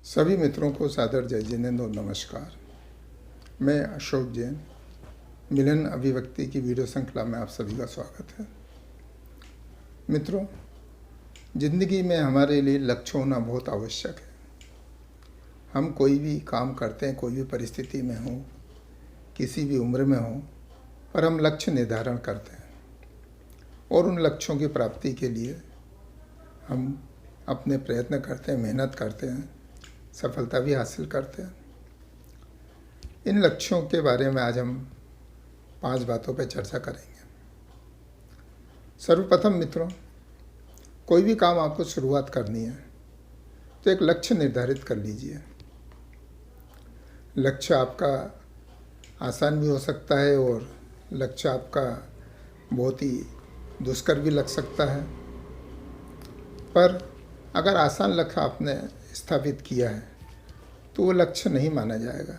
सभी मित्रों को सादर जय जिनेंद्र और नमस्कार। मैं अशोक जैन, मिलन अभिव्यक्ति की वीडियो श्रृंखला में आप सभी का स्वागत है। मित्रों, जिंदगी में हमारे लिए लक्ष्य होना बहुत आवश्यक है। हम कोई भी काम करते हैं, कोई भी परिस्थिति में हो, किसी भी उम्र में हो, पर हम लक्ष्य निर्धारण करते हैं और उन लक्ष्यों की प्राप्ति के लिए हम अपने प्रयत्न करते हैं, मेहनत करते हैं, सफलता भी हासिल करते हैं। इन लक्ष्यों के बारे में आज हम 5 बातों पर चर्चा करेंगे। सर्वप्रथम मित्रों, कोई भी काम आपको शुरुआत करनी है तो एक लक्ष्य निर्धारित कर लीजिए। लक्ष्य आपका आसान भी हो सकता है और लक्ष्य आपका बहुत ही दुष्कर भी लग सकता है, पर अगर आसान लक्ष्य आपने स्थापित किया है तो वो लक्ष्य नहीं माना जाएगा।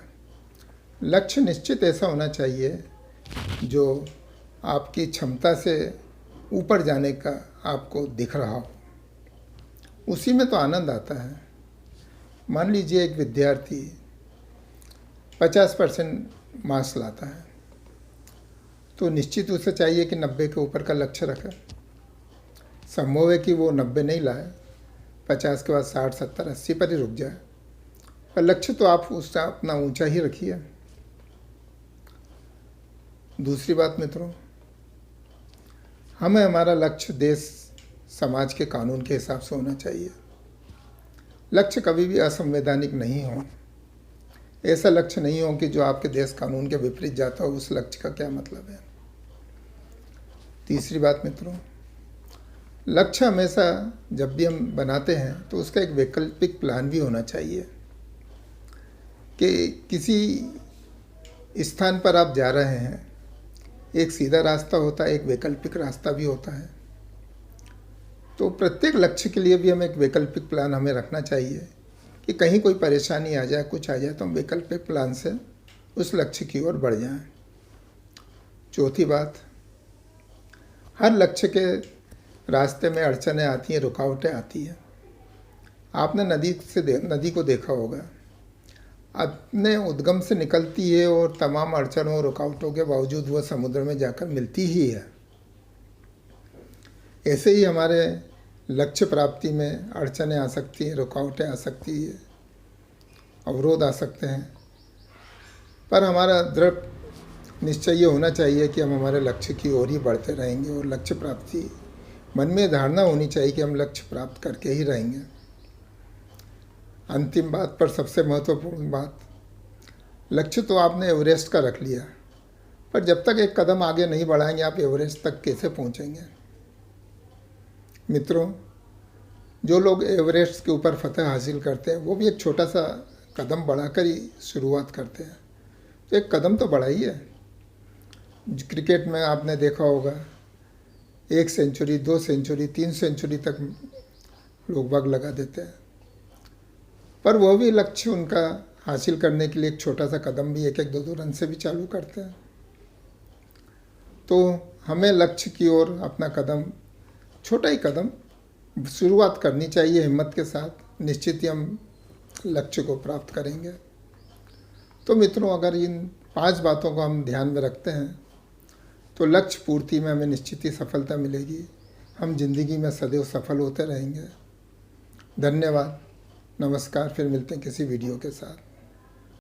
लक्ष्य निश्चित ऐसा होना चाहिए जो आपकी क्षमता से ऊपर जाने का आपको दिख रहा हो, उसी में तो आनंद आता है। मान लीजिए एक विद्यार्थी 50% मार्क्स लाता है तो निश्चित उसे चाहिए कि 90 के ऊपर का लक्ष्य रखे। संभव है कि वो 90 नहीं लाए, 50 के बाद 60, 70, 80 पर ही रुक जाए, पर लक्ष्य तो आप उसका अपना ऊंचा ही रखिए। दूसरी बात मित्रों, हमें हमारा लक्ष्य देश समाज के कानून के हिसाब से होना चाहिए। लक्ष्य कभी भी असंवैधानिक नहीं हो। ऐसा लक्ष्य नहीं हो कि जो आपके देश कानून के विपरीत जाता हो। उस लक्ष्य का क्या मतलब है। तीसरी बात मित्रों, लक्ष्य हमेशा जब भी हम बनाते हैं तो उसका एक वैकल्पिक प्लान भी होना चाहिए कि किसी स्थान पर आप जा रहे हैं, एक सीधा रास्ता होता है, एक वैकल्पिक रास्ता भी होता है। तो प्रत्येक लक्ष्य के लिए भी हमें एक वैकल्पिक प्लान हमें रखना चाहिए कि कहीं कोई परेशानी आ जाए, कुछ आ जाए तो हम वैकल्पिक प्लान से उस लक्ष्य की ओर बढ़ जाएं। चौथी बात, हर लक्ष्य के रास्ते में अड़चनें आती हैं, रुकावटें आती हैं। आपने नदी को देखा होगा, अपने उद्गम से निकलती है और तमाम अड़चनों और रुकावटों के बावजूद वह समुद्र में जाकर मिलती ही है। ऐसे ही हमारे लक्ष्य प्राप्ति में अड़चनें आ सकती हैं, रुकावटें आ सकती है, अवरोध आ सकते हैं, पर हमारा दृढ़ निश्चय ये होना चाहिए कि हम हमारे लक्ष्य की ओर ही बढ़ते रहेंगे और लक्ष्य प्राप्ति, मन में धारणा होनी चाहिए कि हम लक्ष्य प्राप्त करके ही रहेंगे। अंतिम बात पर सबसे महत्वपूर्ण बात, लक्ष्य तो आपने एवरेस्ट का रख लिया, पर जब तक एक कदम आगे नहीं बढ़ाएंगे आप एवरेस्ट तक कैसे पहुंचेंगे। मित्रों, जो लोग एवरेस्ट के ऊपर फतह हासिल करते हैं वो भी एक छोटा सा कदम बढ़ाकर ही शुरुआत करते हैं। तो एक कदम तो बढ़ाइए। क्रिकेट में आपने देखा होगा 1 सेंचुरी, 2 सेंचुरी, 3 सेंचुरी तक लोग बाग लगा देते हैं, पर वो भी लक्ष्य उनका हासिल करने के लिए एक छोटा सा कदम भी 1-1, 2-2 रन से भी चालू करते हैं। तो हमें लक्ष्य की ओर अपना कदम, छोटा ही कदम शुरुआत करनी चाहिए हिम्मत के साथ। निश्चित ही हम लक्ष्य को प्राप्त करेंगे। तो मित्रों, अगर इन 5 बातों को हम ध्यान में रखते हैं तो लक्ष्य पूर्ति में हमें निश्चित ही सफलता मिलेगी। हम जिंदगी में सदैव सफल होते रहेंगे। धन्यवाद, नमस्कार। फिर मिलते हैं किसी वीडियो के साथ।